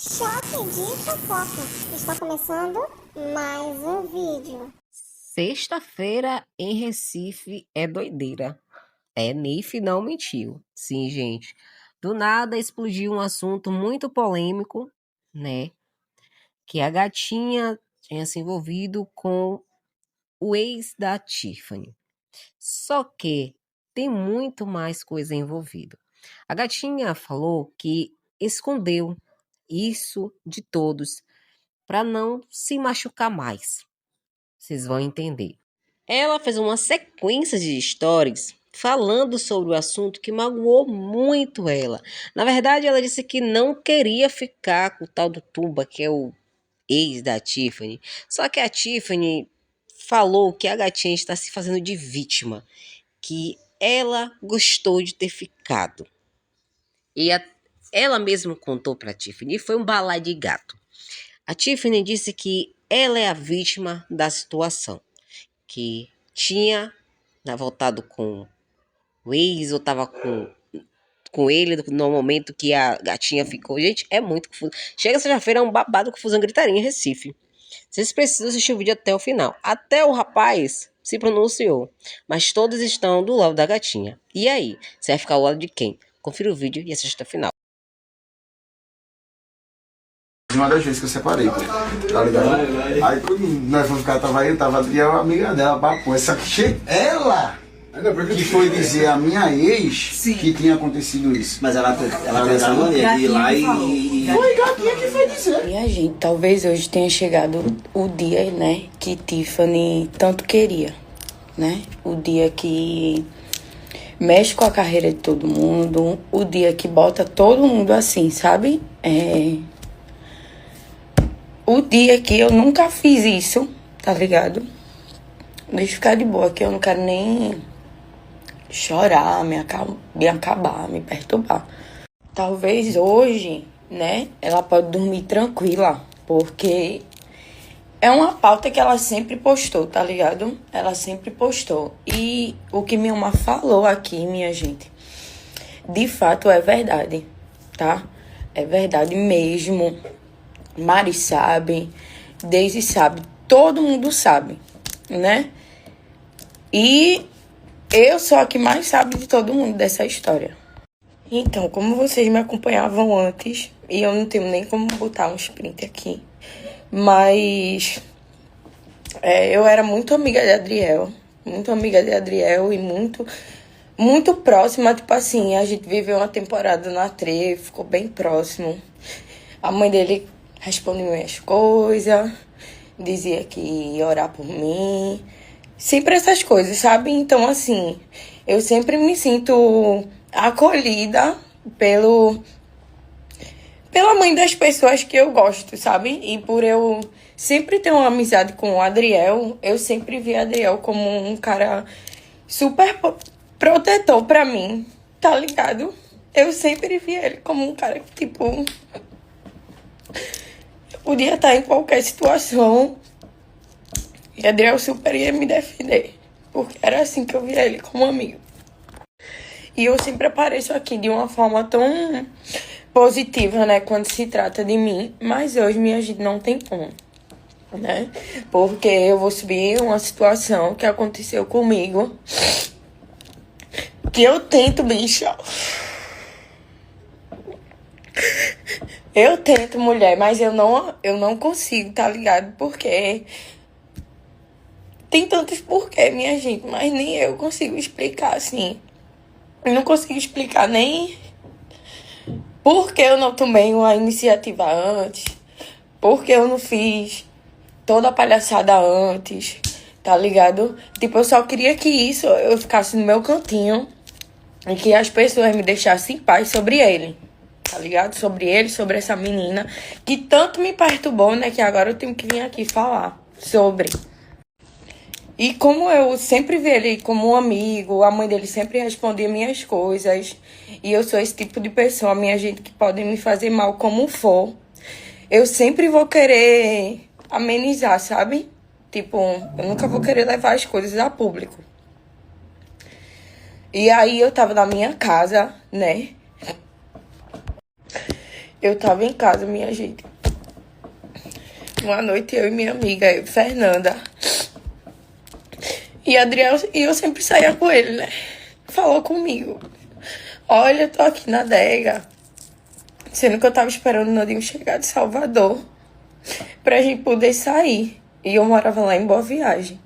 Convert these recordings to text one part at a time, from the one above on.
Choque de fofoca. Está começando mais um vídeo. Sexta-feira em Recife é doideira. Neif não mentiu. Sim, gente. Do nada explodiu um assunto muito polêmico, né? Que a gatinha tinha se envolvido com o ex da Tiffany. Só que tem muito mais coisa envolvida. A gatinha falou que escondeu isso de todos para não se machucar mais. Vocês vão entender. Ela fez uma sequência de stories falando sobre o assunto que magoou muito ela. Na verdade, ela disse que não queria ficar com o tal do Tuba, que é o ex da Tiffany. Só que a Tiffany falou que a gatinha está se fazendo de vítima, que ela gostou de ter ficado. Ela mesma contou para a Tiffany, e foi um balai de gato. A Tiffany disse que ela é a vítima da situação, que tinha voltado com o ex ou tava com ele no momento que a gatinha ficou. Gente, é muito confuso. Chega sexta-feira, é um babado, confusão, gritaria em Recife. Vocês precisam assistir o vídeo até o final. Até o rapaz se pronunciou, mas todos estão do lado da gatinha. E aí, você vai ficar ao lado de quem? Confira o vídeo e assista até o final. Uma das vezes que eu separei, pô, tá ligado? Aí quando nós fomos ficar, tava eu, tava a Adriel, a amiga dela, babou. Só que ela que foi dizer a minha ex que tinha acontecido isso. Mas ela teve essa mania de ir lá e... Foi gatinha que foi dizer. Minha gente, talvez hoje tenha chegado o dia, né, que Tiffany tanto queria, né? O dia que mexe com a carreira de todo mundo, o dia que bota todo mundo assim, sabe? O dia que eu nunca fiz isso, tá ligado? Deixa eu ficar de boa, que eu não quero nem chorar, me acabar, me perturbar. Talvez hoje, né, ela pode dormir tranquila, porque é uma pauta que ela sempre postou, tá ligado? Ela sempre postou. E o que minha mãe falou aqui, minha gente, de fato é verdade, tá? É verdade mesmo. Mari sabe, Daisy sabe, todo mundo sabe, né? E eu sou a que mais sabe de todo mundo dessa história. Então, como vocês me acompanhavam antes, e eu não tenho nem como botar um sprint aqui, mas eu era muito amiga de Adriel e muito próxima, tipo assim, a gente viveu uma temporada na Tre, ficou bem próximo. A mãe dele respondia minhas coisas, dizia que ia orar por mim, sempre essas coisas, sabe? Então, assim, eu sempre me sinto acolhida pela mãe das pessoas que eu gosto, sabe? E por eu sempre ter uma amizade com o Adriel, eu sempre vi Adriel como um cara super protetor pra mim, tá ligado? Eu sempre vi ele como um cara que, tipo, eu podia estar em qualquer situação e Adriel super ia me defender, porque era assim que eu via ele, como amigo. E eu sempre apareço aqui de uma forma tão positiva, né, quando se trata de mim, mas hoje minha gente não tem como, né, porque eu vou subir uma situação que aconteceu comigo, que eu tento, bicha. Eu tento, mulher, mas eu não consigo, tá ligado? Porque tem tantos porquê, minha gente, mas nem eu consigo explicar, assim. Eu não consigo explicar nem por que eu não tomei uma iniciativa antes, por que eu não fiz toda a palhaçada antes, tá ligado? Tipo, eu só queria que eu ficasse no meu cantinho e que as pessoas me deixassem em paz sobre ele, tá ligado? Sobre ele, sobre essa menina que tanto me perturbou, né? Que agora eu tenho que vir aqui falar sobre. E como eu sempre vi ele como um amigo, a mãe dele sempre respondia minhas coisas. E eu sou esse tipo de pessoa, minha gente, que pode me fazer mal como for. Eu sempre vou querer amenizar, sabe? Tipo, eu nunca vou querer levar as coisas a público. E aí eu tava na minha casa, né? Eu tava em casa, minha gente. Uma noite eu e minha amiga, Fernanda. E Adriel, e eu sempre saía com ele, né? Falou comigo. Olha, eu tô aqui na adega. Sendo que eu tava esperando o Nandinho chegar de Salvador pra gente poder sair. E eu morava lá em Boa Viagem.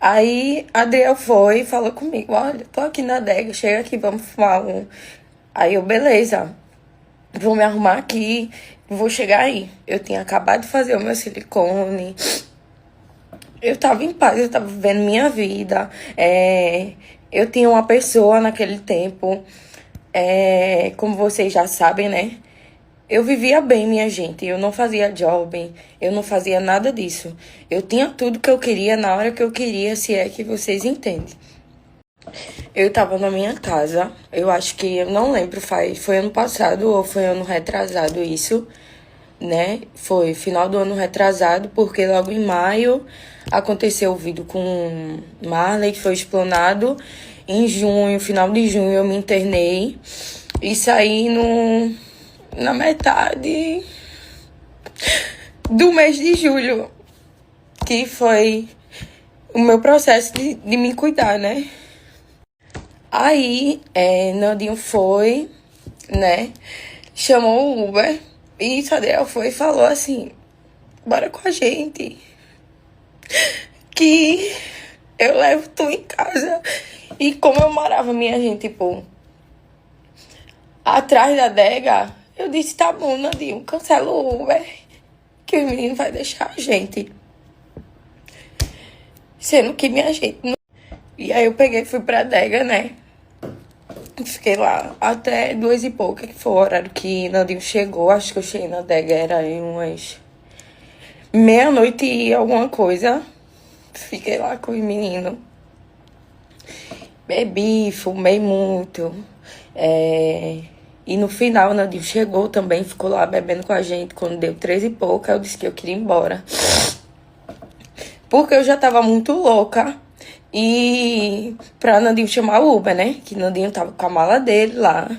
Aí Adriel foi e falou comigo: olha, tô aqui na adega, chega aqui, vamos fumar um. Aí eu, beleza, vou me arrumar aqui, vou chegar aí. Eu tinha acabado de fazer o meu silicone. Eu tava em paz, eu tava vivendo minha vida. Eu tinha uma pessoa naquele tempo, como vocês já sabem, né? Eu vivia bem, minha gente. Eu não fazia job, eu não fazia nada disso. Eu tinha tudo que eu queria na hora que eu queria, se é que vocês entendem. Eu tava na minha casa, eu acho que, eu não lembro, foi ano passado ou foi ano retrasado isso, né? Foi final do ano retrasado, porque logo em maio aconteceu o vídeo com Marley, que foi explanado. Em junho, final de junho, eu me internei e saí na metade do mês de julho, que foi o meu processo de me cuidar, né? Aí, Nandinho foi, né? Chamou o Uber e Sadriel foi e falou assim: bora com a gente, que eu levo tu em casa. E como eu morava, minha gente, tipo, atrás da adega, eu disse: tá bom, Nandinho, cancela o Uber, que o menino vai deixar a gente. Sendo que minha gente não... E aí eu peguei e fui pra adega, né? Fiquei lá até 2 e pouca, que foi o horário que Nandinho chegou. Acho que eu cheguei na adega, era em umas meia-noite e alguma coisa. Fiquei lá com os meninos. Bebi, fumei muito. E no final, Nandinho chegou também, ficou lá bebendo com a gente. Quando deu 3 e pouca, eu disse que eu queria ir embora. Porque eu já tava muito louca. E pra Nandinho chamar o Uber, né? Que Nandinho tava com a mala dele lá.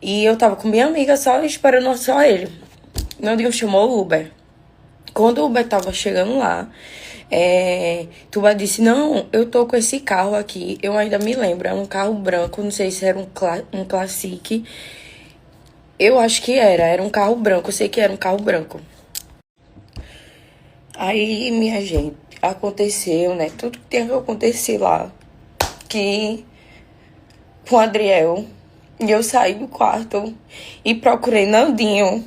E eu tava com minha amiga só esperando só ele. Nandinho chamou o Uber. Quando o Uber tava chegando lá, Tuba disse: não, eu tô com esse carro aqui. Eu ainda me lembro, era um carro branco. Não sei se era um Classic. Eu acho que era um carro branco. Eu sei que era um carro branco. Aí, minha gente, aconteceu, né? Tudo que tinha que acontecer lá. Que com o Adriel. E eu saí do quarto e procurei Nandinho.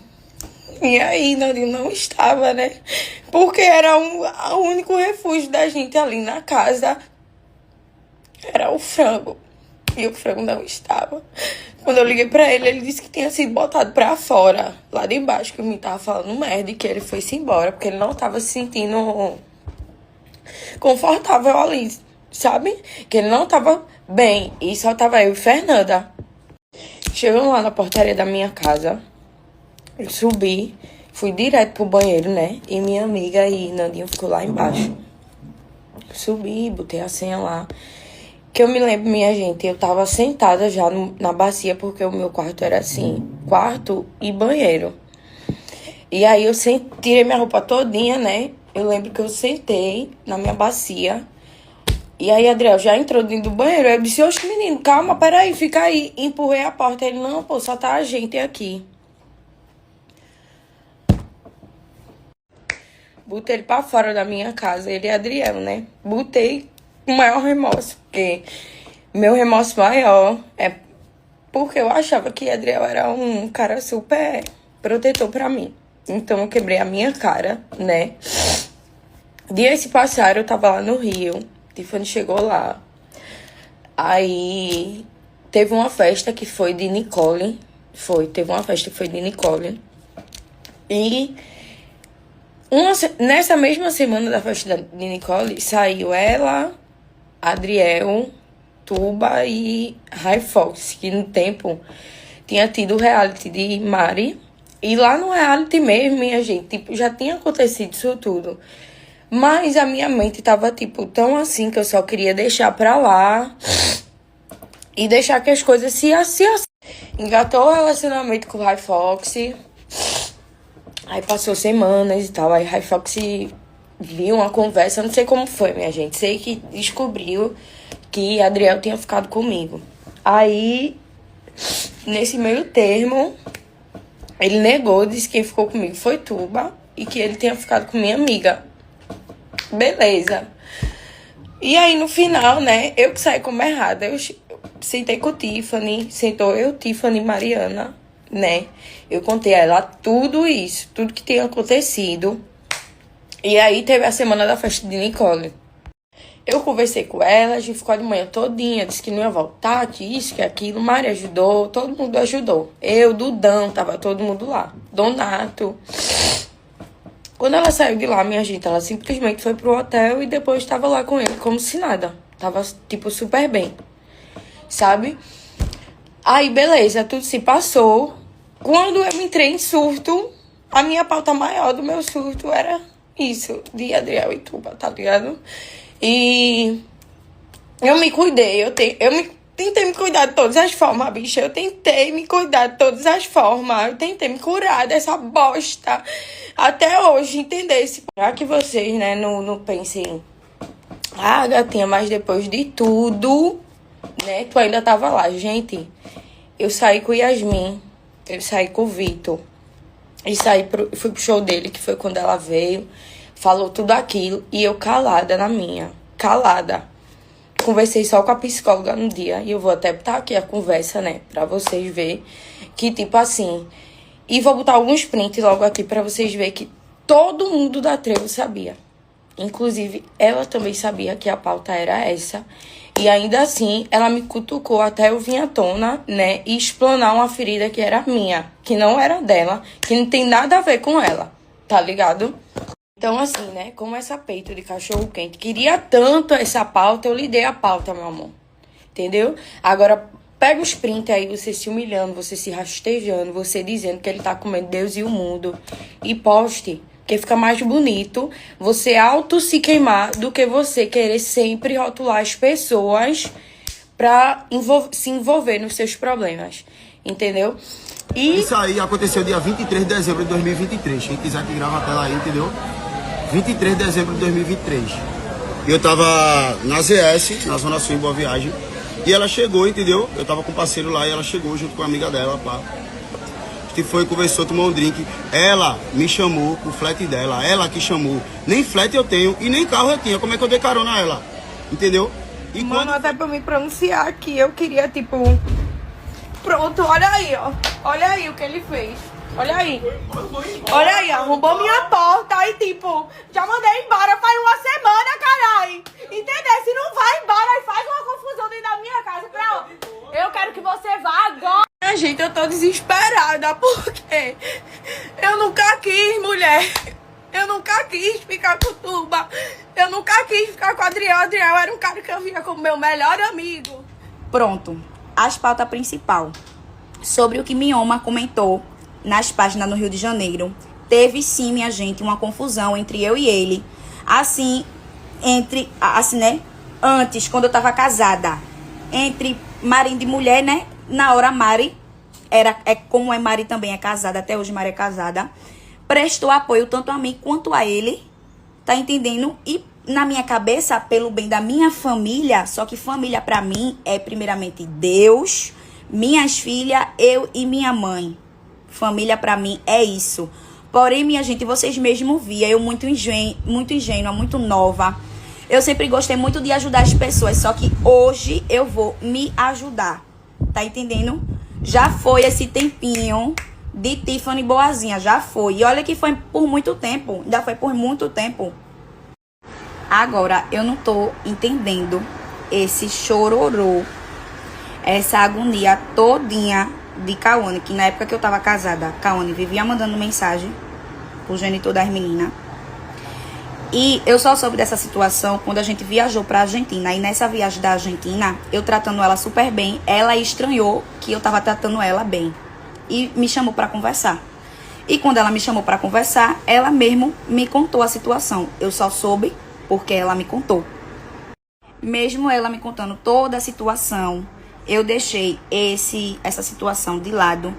E aí, Nandinho não estava, né? Porque era o único refúgio da gente ali na casa. Era o frango. E o frango não estava. Quando eu liguei pra ele, ele disse que tinha sido botado pra fora, lá de baixo, que eu me tava falando merda, e que ele foi-se embora, porque ele não tava se sentindo confortável ali, sabe? Que ele não tava bem, e só tava eu e Fernanda. Chegando lá na portaria da minha casa, eu subi, fui direto pro banheiro, né? E minha amiga e Nandinho ficou lá embaixo. Subi, botei a senha lá. Que eu me lembro, minha gente, eu tava sentada já na bacia, porque o meu quarto era assim, quarto e banheiro. E aí eu tirei minha roupa todinha, né? Eu lembro que eu sentei na minha bacia. E aí Adriel já entrou dentro do banheiro. Eu disse: oxe, menino, calma, peraí, fica aí. Empurrei a porta. Ele: não, pô, só tá a gente aqui. Botei ele pra fora da minha casa, ele e Adriel, né? Botei o maior remorso, porque meu remorso maior é porque eu achava que Adriel era um cara super protetor pra mim. Então eu quebrei a minha cara, né? Dias se passaram, eu tava lá no Rio, Tiffany chegou lá. Aí teve uma festa que foi de Nicole. Teve uma festa que foi de Nicole. E nessa mesma semana da festa de Nicole, saiu ela, Adriel, Tuba e Rai Fox, que no tempo tinha tido o reality de Mari. E lá no reality mesmo, minha gente, tipo, já tinha acontecido isso tudo. Mas a minha mente tava, tipo, tão assim que eu só queria deixar pra lá e deixar que as coisas se engatou o relacionamento com o Raifox. Aí passou semanas e tal. Aí Raifox viu uma conversa, não sei como foi, minha gente. Sei que descobriu que Adriel tinha ficado comigo. Aí, nesse meio termo, ele negou, disse que quem ficou comigo foi Tuba e que ele tinha ficado com minha amiga. Beleza. E aí, no final, né, eu que saí como errada. Eu sentei com Tiffany, sentou eu, Tiffany e Mariana, né? Eu contei a ela tudo isso, tudo que tinha acontecido. E aí, teve a semana da festa de Nicole. Eu conversei com ela, a gente ficou de manhã todinha, disse que não ia voltar, que isso, que aquilo. Mari ajudou, todo mundo ajudou. Eu, Dudão, tava todo mundo lá. Donato. Quando ela saiu de lá, minha gente, ela simplesmente foi pro hotel e depois tava lá com ele, como se nada. Tava, tipo, super bem, sabe? Aí, beleza, tudo se passou. Quando eu entrei em surto, a minha pauta maior do meu surto era isso, de Adriel e Tuba, tá ligado? E eu me cuidei, tentei me cuidar de todas as formas, bicha. Eu tentei me cuidar de todas as formas. Eu tentei me curar dessa bosta. Até hoje, entender esse... Já que vocês, né, não pensem... Ah, gatinha, mas depois de tudo, né, tu ainda tava lá. Gente, eu saí com o Yasmin. Eu saí com o Vitor. E fui pro show dele, que foi quando ela veio. Falou tudo aquilo. E eu calada na minha. Calada. Conversei só com a psicóloga no dia. E eu vou até botar aqui a conversa, né? Pra vocês verem. Que tipo assim... E vou botar alguns prints logo aqui pra vocês verem que todo mundo da Trevo sabia. Inclusive, ela também sabia que a pauta era essa. E ainda assim, ela me cutucou até eu vir à tona, né? E explanar uma ferida que era minha. Que não era dela. Que não tem nada a ver com ela. Tá ligado? Então, assim, né? Como essa peito de cachorro-quente queria tanto essa pauta, eu lhe dei a pauta, meu amor. Entendeu? Agora, pega os prints aí, você se humilhando, você se rastejando, você dizendo que ele tá comendo Deus e o mundo. E poste, porque fica mais bonito você auto se queimar do que você querer sempre rotular as pessoas pra se envolver nos seus problemas. Entendeu? E isso aí aconteceu dia 23 de dezembro de 2023. Quem quiser que grava a tela aí, entendeu? 23 de dezembro de 2023. Eu tava na ZS, na Zona Sul, em Boa Viagem. E ela chegou, entendeu? Eu tava com um parceiro lá e ela chegou junto com a amiga dela, pá. A gente foi, conversou, tomou um drink. Ela me chamou pro flat dela. Ela que chamou. Nem flat eu tenho e nem carro eu tinha. Como é que eu dei carona a ela? Entendeu? E mano, até pra me pronunciar aqui, eu queria, tipo... Pronto, olha aí, ó. Olha aí o que ele fez. Olha aí. Olha aí, arrombou minha porta. Aí, tipo, já mandei embora faz uma semana, carai. Entendeu? Se não vai embora, aí faz uma confusão dentro da minha casa. Eu quero que você vá agora. Minha gente, eu tô desesperada. Porque eu nunca quis, mulher. Eu nunca quis ficar com Tuba. Eu nunca quis ficar com o Adriel. Adriel era um cara que eu via como meu melhor amigo. Pronto. As pautas principal. Sobre o que Mioma comentou nas páginas no Rio de Janeiro. Teve sim, minha gente, uma confusão entre eu e ele. Assim, né? Antes, quando eu tava casada. Entre marido e mulher, né? Na hora, Mari, como Mari também é casada, até hoje Mari é casada, prestou apoio tanto a mim quanto a ele. Tá entendendo? E na minha cabeça, pelo bem da minha família, só que família pra mim é primeiramente Deus, minhas filhas, eu e minha mãe. Família pra mim é isso. Porém, minha gente, vocês mesmos viam, eu muito ingênua, muito nova. Eu sempre gostei muito de ajudar as pessoas, só que hoje eu vou me ajudar. Tá entendendo? Já foi esse tempinho de Tiffany boazinha, já foi. E olha que foi por muito tempo, ainda foi por muito tempo. Agora, eu não tô entendendo esse chororô, essa agonia todinha de Cauane, que na época que eu tava casada, Cauane vivia mandando mensagem pro genitor das meninas. E eu só soube dessa situação quando a gente viajou pra Argentina. E nessa viagem da Argentina, eu tratando ela super bem, ela estranhou que eu tava tratando ela bem. E me chamou pra conversar. E quando ela me chamou pra conversar, ela mesmo me contou a situação. Eu só soube porque ela me contou. Mesmo ela me contando toda a situação, eu deixei essa situação de lado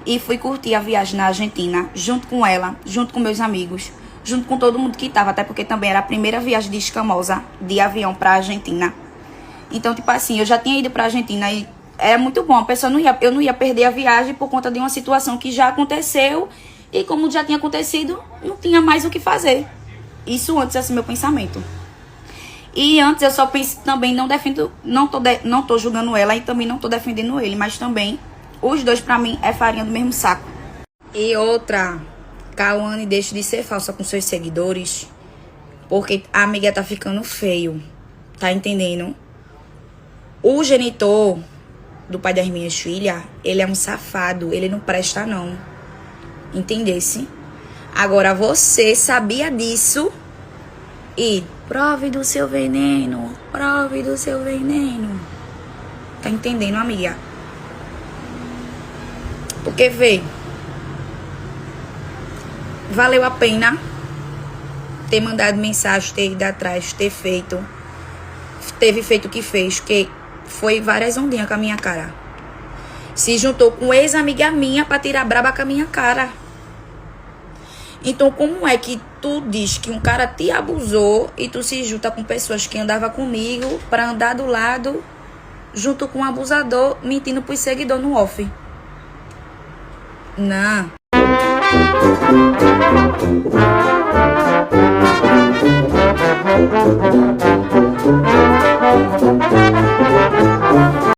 e fui curtir a viagem na Argentina, junto com ela, junto com meus amigos, junto com todo mundo que estava, até porque também era a primeira viagem de escamosa de avião para a Argentina. Então, tipo assim, eu já tinha ido para a Argentina e era muito bom. Eu não ia perder a viagem por conta de uma situação que já aconteceu e como já tinha acontecido, não tinha mais o que fazer. Isso antes, esse meu pensamento. E antes eu só penso também, não tô julgando ela e também não tô defendendo ele, mas também os dois pra mim é farinha do mesmo saco. E outra, Cauane, deixe de ser falsa com seus seguidores, porque a amiga tá ficando feio, tá entendendo? O genitor do pai das minhas filhas, ele é um safado, ele não presta não, entendesse? Agora você sabia disso e prove do seu veneno, prove do seu veneno. Tá entendendo, amiga? Porque, vê, valeu a pena ter mandado mensagem, ter ido atrás, teve feito o que fez, que foi várias ondinhas com a minha cara. Se juntou com ex-amiga minha pra tirar braba com a minha cara. Então, como é que tu diz que um cara te abusou e tu se junta com pessoas que andavam comigo pra andar do lado junto com um abusador, mentindo pros seguidores no off? Não.